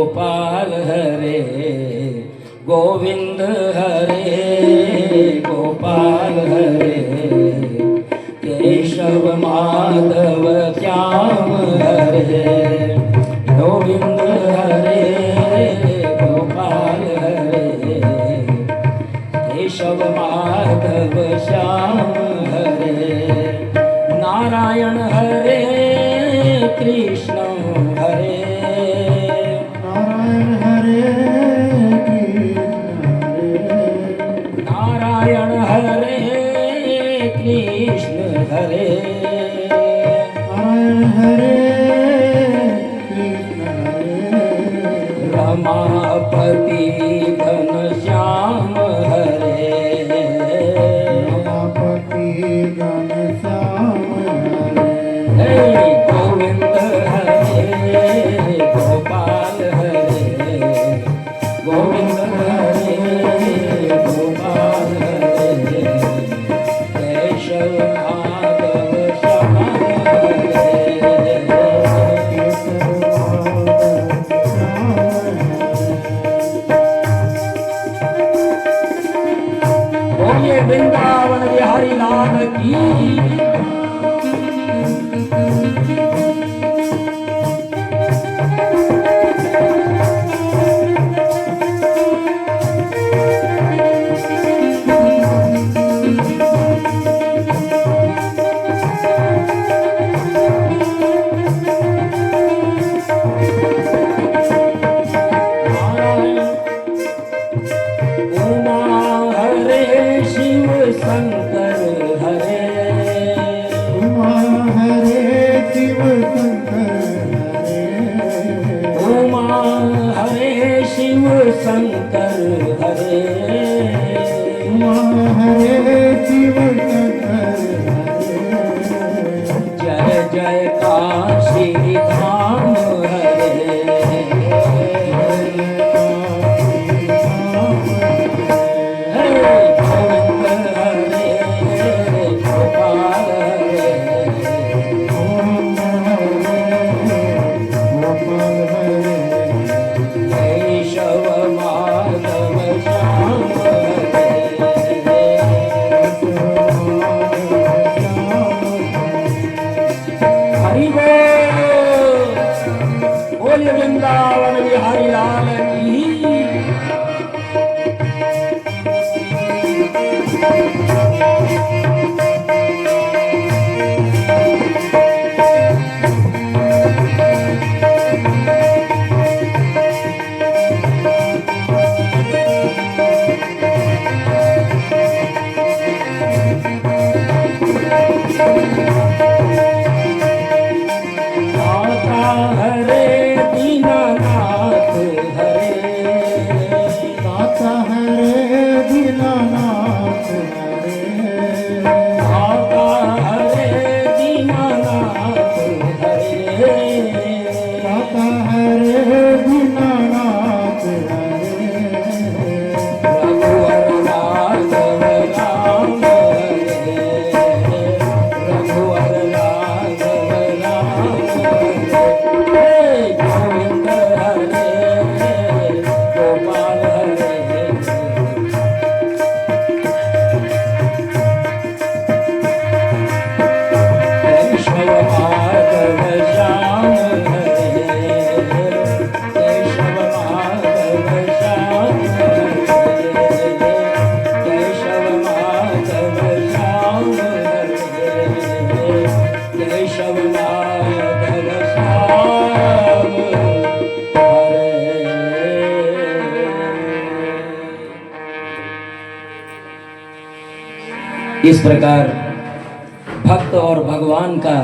गोपाल हरे गोविंद हरे गोपाल हरे केशव माधव श्याम हरे गोविंद हरे गोपाल हरे केशव माधव श्याम हरे नारायण हरे कृष्ण हरे नारायण हरे कृष्ण हरे नारायण हरे कृष्ण हरे नारायण हरे कृष्ण हरे रमापति घनश्याम हरे रमापति घनश्याम हे हरे गोविंद हरे गोपाल हरे गोविंद हरे गोपाल हरे केशव माधव श्याम बोलिए वृंदावन बिहारी लाल की उमा हरे शिव शंकर हरे उमा हरे शिव शंकर हरे उमा हरे शिव शंकर हरे उमा हरे शिव शंकर हरे जय जय काशी धाम हरे हे गोविंद हरे गोपाल हरे केशव माधव श्याम हरे हरि बोल बोलिए वृंदावन बिहारी लाल की माता हरे दीनानाथ हरे माता हरे दीनानाथ हरे माता हरे दीनानाथ हरे माता हरे दीनानाथ हरे रघुवर राघव राम हरे रघुवर राघव राम हरे गोविंद हरे गोपाल हरे केशव माधव श्याम हरे केशव माधव श्याम हरे केशव माधव श्याम हरे केशव माधव श्याम हरे। इस प्रकार भक्त और भगवान का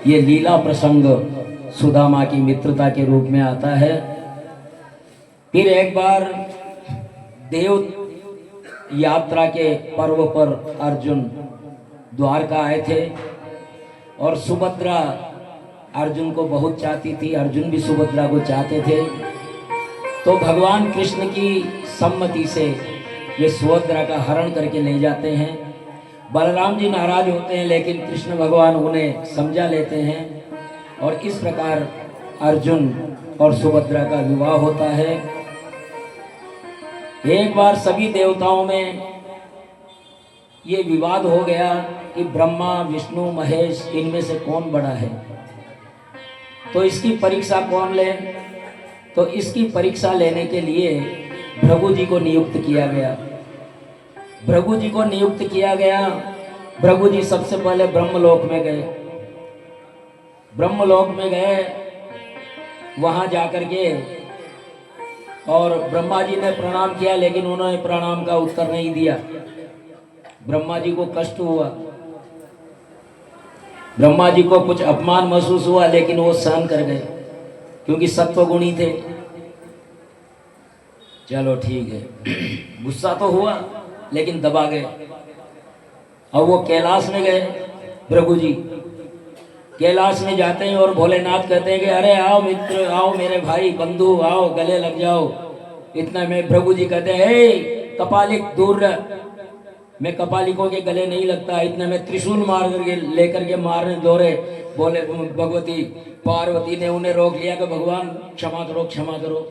ये लीला प्रसंग सुदामा की मित्रता के रूप में आता है। फिर एक बार देव यात्रा के पर्व पर अर्जुन द्वारका आए थे और सुभद्रा अर्जुन को बहुत चाहती थी, अर्जुन भी सुभद्रा को चाहते थे। तो भगवान कृष्ण की सम्मति से ये सुभद्रा का हरण करके ले जाते हैं। बलराम जी नाराज होते हैं, लेकिन कृष्ण भगवान उन्हें समझा लेते हैं और इस प्रकार अर्जुन और सुभद्रा का विवाह होता है। एक बार सभी देवताओं में ये विवाद हो गया कि ब्रह्मा विष्णु महेश इनमें से कौन बड़ा है, तो इसकी परीक्षा कौन ले। तो इसकी परीक्षा लेने के लिए भृगु जी को नियुक्त किया गया। भृगु जी को नियुक्त किया गया। भृगु जी सबसे पहले ब्रह्मलोक में गए। ब्रह्मलोक में गए, वहां जाकर के और ब्रह्मा जी ने प्रणाम किया, लेकिन उन्होंने प्रणाम का उत्तर नहीं दिया। ब्रह्मा जी को कष्ट हुआ, ब्रह्मा जी को कुछ अपमान महसूस हुआ, लेकिन वो सहन कर गए क्योंकि सत्वगुणी थे। चलो ठीक है, गुस्सा तो हुआ लेकिन दबा गए। और वो कैलाश में गए। भृगु जी कैलाश में जाते हैं और भोलेनाथ कहते हैं कि अरे आओ मित्र, आओ मेरे भाई बंधु, आओ गले लग जाओ। इतना में भृगु जी कहते हैं हे कपालिक दूर रह, मैं कपालिकों के गले नहीं लगता। इतने में त्रिशूल मार करके लेकर के मारने दौड़े। बोले भगवती पार्वती ने उन्हें रोक लिया कि भगवान क्षमा करो क्षमा करो।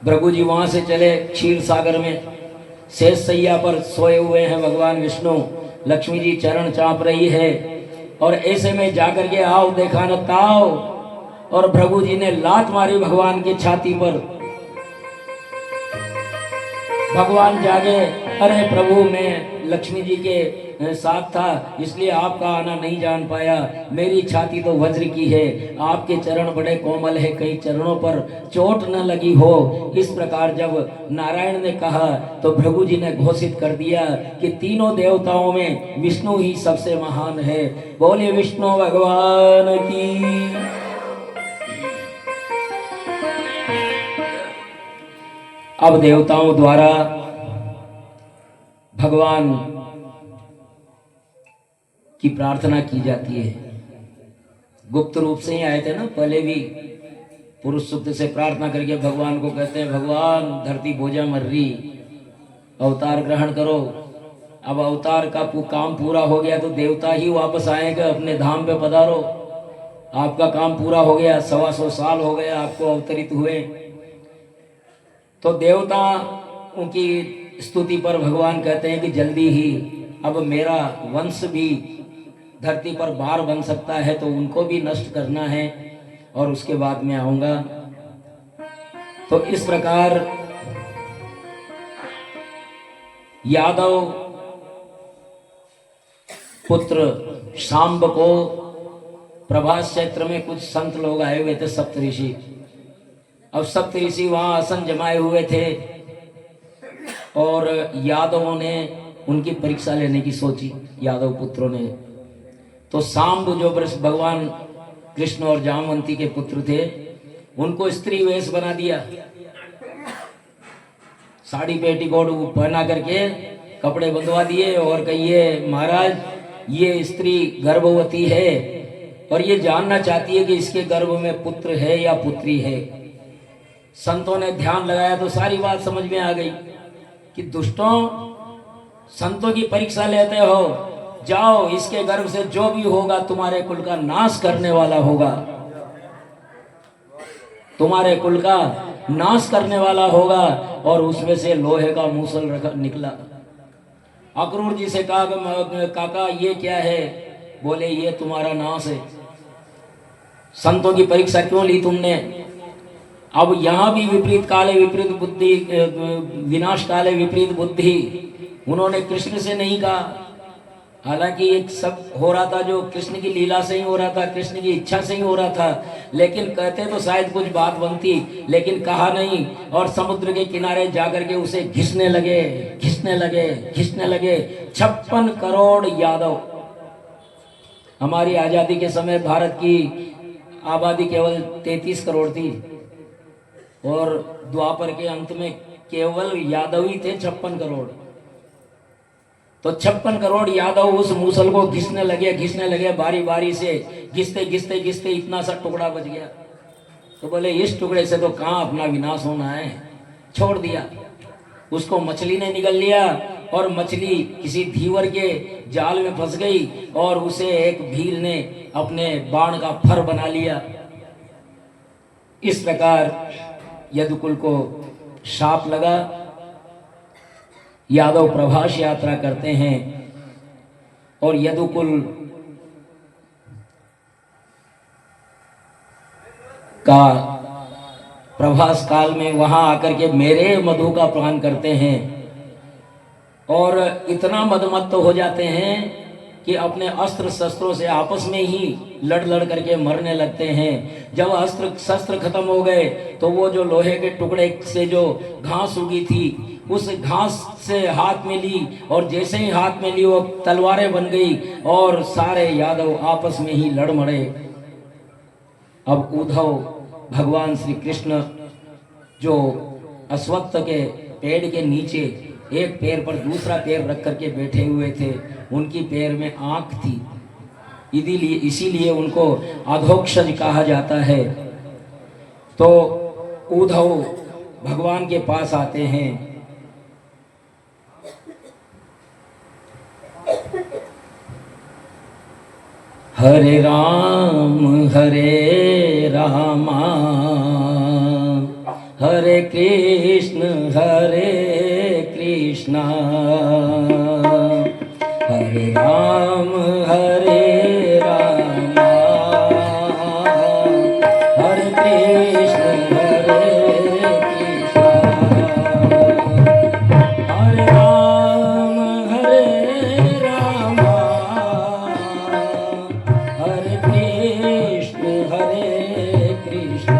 भृगु जी वहां से चले क्षीर सागर में। शेष सैया पर सोए हुए हैं भगवान विष्णु, लक्ष्मी जी चरण चाप रही है। और ऐसे में जाकर के आओ देखा न ताओ, और भृगु जी ने लात मारी भगवान की छाती पर। भगवान जागे, अरे प्रभु मैं लक्ष्मी जी के साथ था इसलिए आपका आना नहीं जान पाया, मेरी छाती तो वज्र की है, आपके चरण बड़े कोमल है, कई चरणों पर चोट न लगी हो। इस प्रकार जब नारायण ने कहा तो भृगु जी ने घोषित कर दिया कि तीनों देवताओं में विष्णु ही सबसे महान है। बोले विष्णु भगवान की। अब देवताओं द्वारा भगवान की प्रार्थना की जाती है। गुप्त रूप से ही आए थे ना पहले भी, पुरुष सूक्त से प्रार्थना करके भगवान को कहते हैं भगवान धरती भोजा मर्री, अवतार ग्रहण करो। अब अवतार का काम पूरा हो गया तो देवता ही वापस आएंगे, अपने धाम पे पधारो, आपका काम पूरा हो गया, 125 साल हो गए आपको अवतरित हुए। तो देवता उनकी स्तुति पर भगवान कहते हैं कि जल्दी ही अब मेरा वंश भी धरती पर बार बन सकता है, तो उनको भी नष्ट करना है और उसके बाद में आऊंगा। तो इस प्रकार यादव पुत्र शांब को प्रभास क्षेत्र में कुछ संत लोग आए हुए थे, सप्तऋषि। अब सप्तऋषि वहां आसन जमाए हुए थे और यादवों ने उनकी परीक्षा लेने की सोची, यादव पुत्रों ने। तो सांब जो भगवान कृष्ण और जामवंती के पुत्र थे, उनको स्त्री वेश बना दिया, साड़ी पेटीकोट पहना करके कपड़े बंधवा दिए और कहिए महाराज ये स्त्री गर्भवती है और ये जानना चाहती है कि इसके गर्भ में पुत्र है या पुत्री है। संतों ने ध्यान लगाया तो सारी बात समझ में आ गई कि दुष्टों, संतों की परीक्षा लेते हो, जाओ इसके गर्भ से जो भी होगा तुम्हारे कुल का नाश करने वाला होगा, तुम्हारे कुल का नाश करने वाला होगा। और उसमें से लोहे का मूसल निकला। अक्रूर जी से कहा काका ये क्या है? बोले ये तुम्हारा नाश है। संतों की परीक्षा क्यों ली तुमने? अब यहां भी विपरीत काले विपरीत बुद्धि, विनाश काले विपरीत बुद्धि। उन्होंने कृष्ण से नहीं कहा, हालांकि एक सब हो रहा था जो कृष्ण की लीला से ही हो रहा था, कृष्ण की इच्छा से ही हो रहा था, लेकिन कहते तो शायद कुछ बात बनती, लेकिन कहा नहीं। और समुद्र के किनारे जाकर के उसे घिसने लगे, घिसने लगे, घिसने लगे। 56 करोड़ यादव। हमारी आजादी के समय भारत की आबादी केवल 33 करोड़ थी और द्वापर के अंत में केवल यादव ही थे 56 करोड़। तो 56 करोड़ यादव उस मूसल को घिसने लगे बारी बारी से, घिसते घिसते घिसते इतना सा टुकड़ा बच गया। तो बोले इस टुकड़े से तो कहाँ अपना विनाश होना है, छोड़ दिया। उसको मछली ने निगल लिया और मछली किसी धीवर के जाल में फंस गई और उसे एक भील ने अपने बाण का फर बना लिया इस प्रकार यदुकुल को शाप लगा। यादव प्रभास यात्रा करते हैं और यदुकुल का प्रभास काल में वहां आकर के मेरे मधु का पान करते हैं और इतना मदमत्त हो जाते हैं कि अपने अस्त्र शस्त्रों से आपस में ही लड़ लड़ करके मरने लगते हैं। जब अस्त्र शस्त्र खत्म हो गए तो वो जो लोहे के टुकड़े से जो घास उगी थी उस घास से हाथ में ली और जैसे ही हाथ में ली वो तलवारें बन गई और सारे यादव आपस में ही लड़ मरे। अब उद्धव भगवान श्री कृष्ण जो अश्वत्थ के पेड़ के नीचे एक पैर पर दूसरा पैर रख करके बैठे हुए थे, उनकी पैर में आंख थी, इसीलिए उनको अधोक्षज कहा जाता है। तो उद्धव भगवान के पास आते हैं। हरे रामा हरे कृष्णा हरे राम हरे रामा हरे कृष्ण हरे राम हरे रामा हरे कृष्ण हरे कृष्ण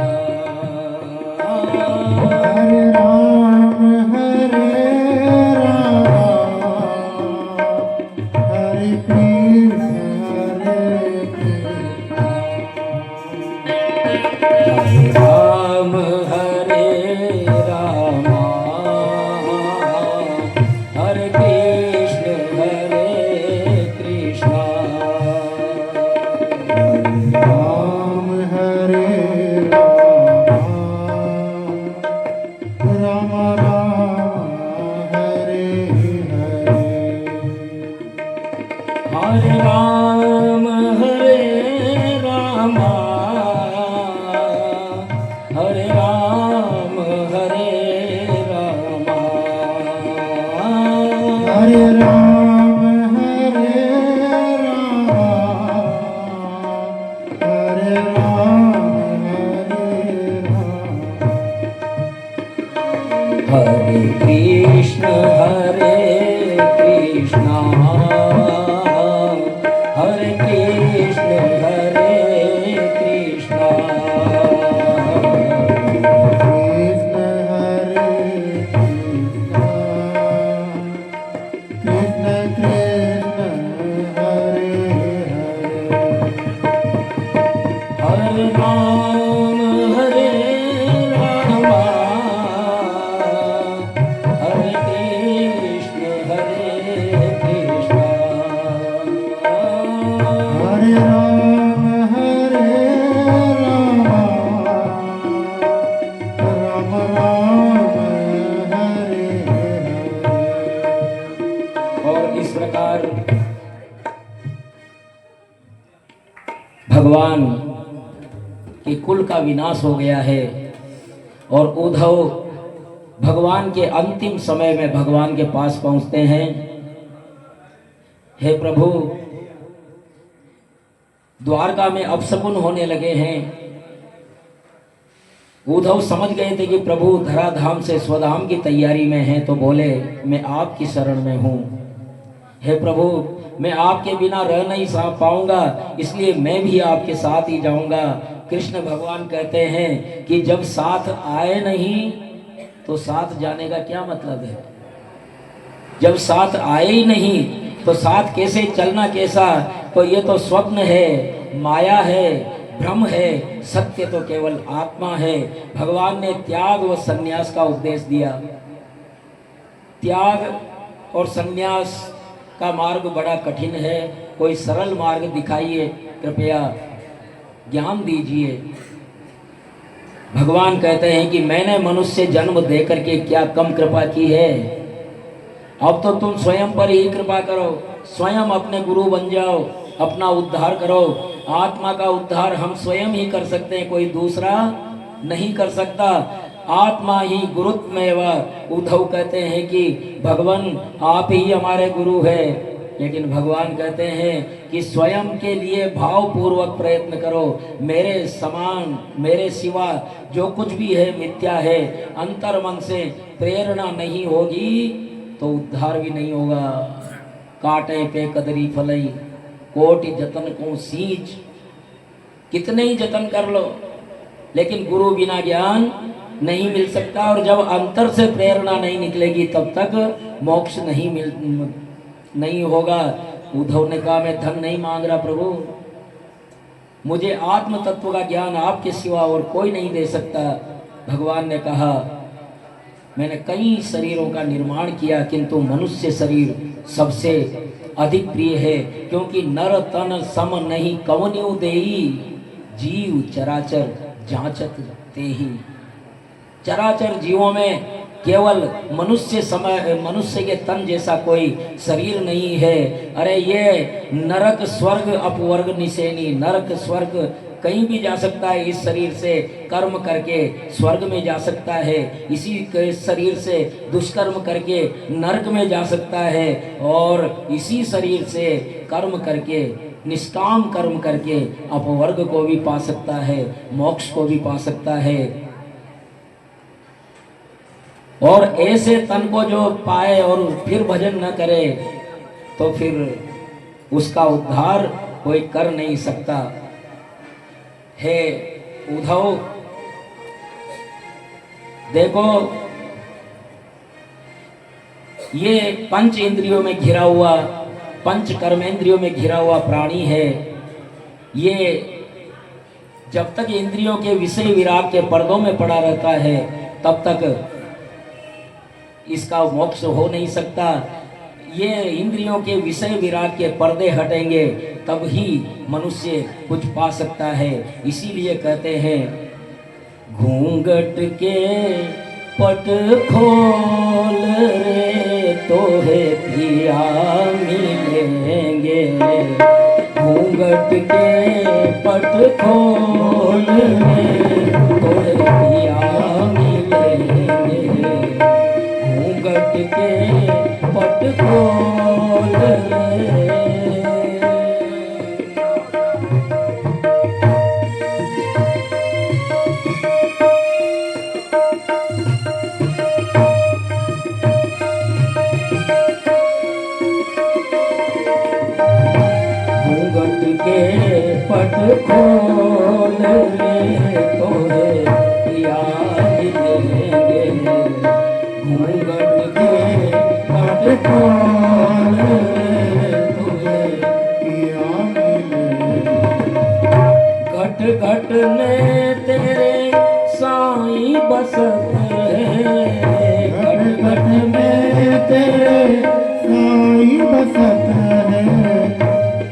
हरे राम हरे राम हरे कृष्ण हरे कृष्ण हरे राम हरे रामा हरे कृष्ण हरे कृष्ण राम हरे राम राम हरे हरे हरे राम हरे रामा हरे राम हरे रामा हरे राम हरे राम हरे राम हरे राम हरे कृष्ण हरे कृष्ण हरे कृष्ण कृष्ण हरे कृष्ण कृष्ण कृष्ण हरे हरे हरे राम हरे रामा हरे कृष्ण हरे कृष्ण हरे राम हरे राम राम राम हरे हरे और इस प्रकार भगवान के कुल का विनाश हो गया है और उद्धव भगवान के अंतिम समय में भगवान के पास पहुंचते हैं। हे प्रभु, द्वारका में अपशकुन होने लगे हैं। उद्धव समझ गए थे कि प्रभु धराधाम से स्वधाम की तैयारी में हैं, तो बोले मैं आपकी शरण में हूं। हे प्रभु, मैं आपके बिना रह नहीं पाऊंगा, इसलिए मैं भी आपके साथ ही जाऊंगा। कृष्ण भगवान कहते हैं कि जब साथ आए नहीं तो साथ जाने का क्या मतलब है। जब साथ आए ही नहीं तो साथ कैसे चलना कैसा। तो ये तो स्वप्न है, माया है, भ्रम है, सत्य तो केवल आत्मा है। भगवान ने त्याग व संन्यास का उपदेश दिया। त्याग और संन्यास का मार्ग बड़ा कठिन है, कोई सरल मार्ग दिखाइए, कृपया ज्ञान दीजिए। भगवान कहते हैं कि मैंने मनुष्य जन्म देकर के क्या कम कृपा की है। अब तो तुम स्वयं पर ही कृपा करो, स्वयं अपने गुरु बन जाओ, अपना उद्धार करो। आत्मा का उद्धार हम स्वयं ही कर सकते हैं, कोई दूसरा नहीं कर सकता। आत्मा ही गुरुत्वमेव। उद्धव कहते हैं कि भगवान आप ही हमारे गुरु है, लेकिन भगवान कहते हैं कि स्वयं के लिए भावपूर्वक प्रयत्न करो। मेरे समान, मेरे सिवा जो कुछ भी है मिथ्या है। अंतर मन से प्रेरणा नहीं होगी तो उद्धार भी नहीं होगा। काटे पे कदरी फलई, कोटि जतन को सींच। कितने ही जतन कर लो, लेकिन गुरु बिना ज्ञान नहीं मिल सकता। और जब अंतर से प्रेरणा नहीं निकलेगी तब तक मोक्ष नहीं होगा। उद्धव ने कहा मैं धन नहीं मांग रहा प्रभु, मुझे आत्म तत्व का ज्ञान आपके सिवा और कोई नहीं दे सकता। भगवान ने कहा मैंने कई शरीरों का निर्माण किया, किंतु मनुष्य शरीर सबसे अधिक प्रिय है, क्योंकि नर तन सम नहीं कवन्यु देई, जीव चराचर जांचत तेहि। चराचर जीवों में केवल मनुष्य के तन जैसा कोई शरीर नहीं है। अरे ये नरक स्वर्ग अपवर्ग निशेनी, नरक स्वर्ग कहीं भी जा सकता है। इस शरीर से कर्म करके स्वर्ग में जा सकता है, इसी के शरीर से दुष्कर्म करके नरक में जा सकता है, और इसी शरीर से कर्म करके निष्काम कर्म करके अपवर्ग को भी पा सकता है, मोक्ष को भी पा सकता है। और ऐसे तन को जो पाए और फिर भजन न करे तो फिर उसका उद्धार कोई कर नहीं सकता। हे उद्धव, देखो ये पंच इंद्रियों में घिरा हुआ, पंच कर्मेंद्रियों में घिरा हुआ प्राणी है। ये जब तक इंद्रियों के विषय विराग के पर्दों में पड़ा रहता है तब तक इसका मोक्ष हो नहीं सकता। ये इंद्रियों के विषय विराग के पर्दे हटेंगे तब ही मनुष्य कुछ पा सकता है। इसीलिए कहते हैं घूंघट के पट खोल रे तो है पिया मिलेंगे। घूंघट के पट खोल रे तो है पिया मिलेंगे। घूंघट के पट खोल रे। घूंघट के पट खोल रे तो है पिया मिलेंगे। घूंघट के पट खोल रे तो है पिया मिलेंगे। घट घट में तेरे साईं बसते हैं। घट घट में तेरे साईं बसते हैं।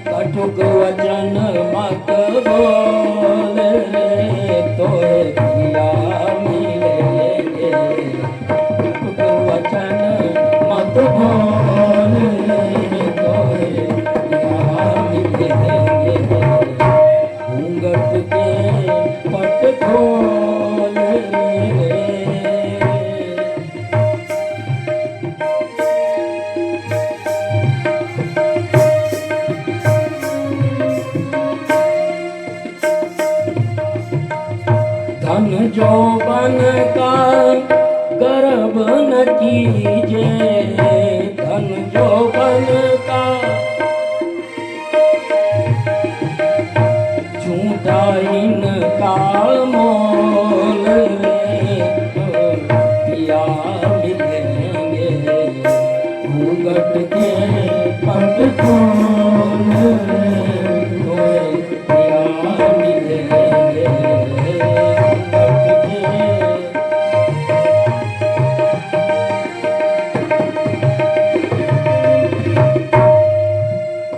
कटुक वचन मत बोल रे तो पिया मिलेंगे। कटुक वचन मत बोल रे तो पिया मिलेंगे। घूंघट के पट खोल रे। धन जोबन का गर्व न कीजे। धन जोबन का झूठा इनका मोल रे तो पिया मिलेंगे। घूंघट के पट खोल रे तो पिया मिलेंगे।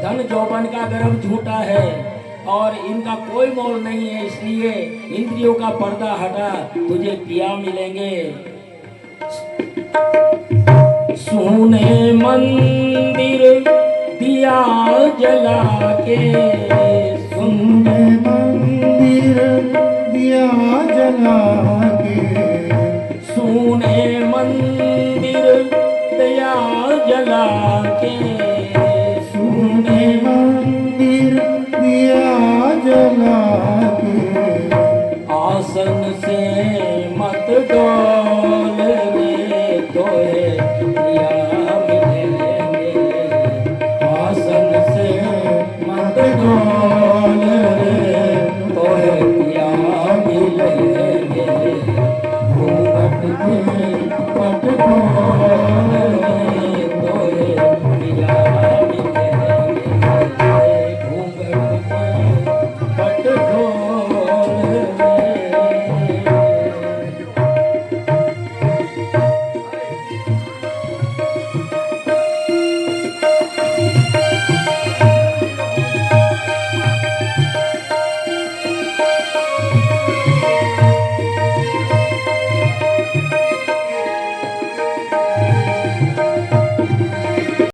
धन जौवन का गर्व झूठा है और इनका कोई मोल नहीं है, इसलिए इंद्रियों का पर्दा हटा, तुझे पिया मिलेंगे। सोने मंदिर दिया जला के, सुने मंदिर दिया दिया जला के सुने मंदिर दिया जला के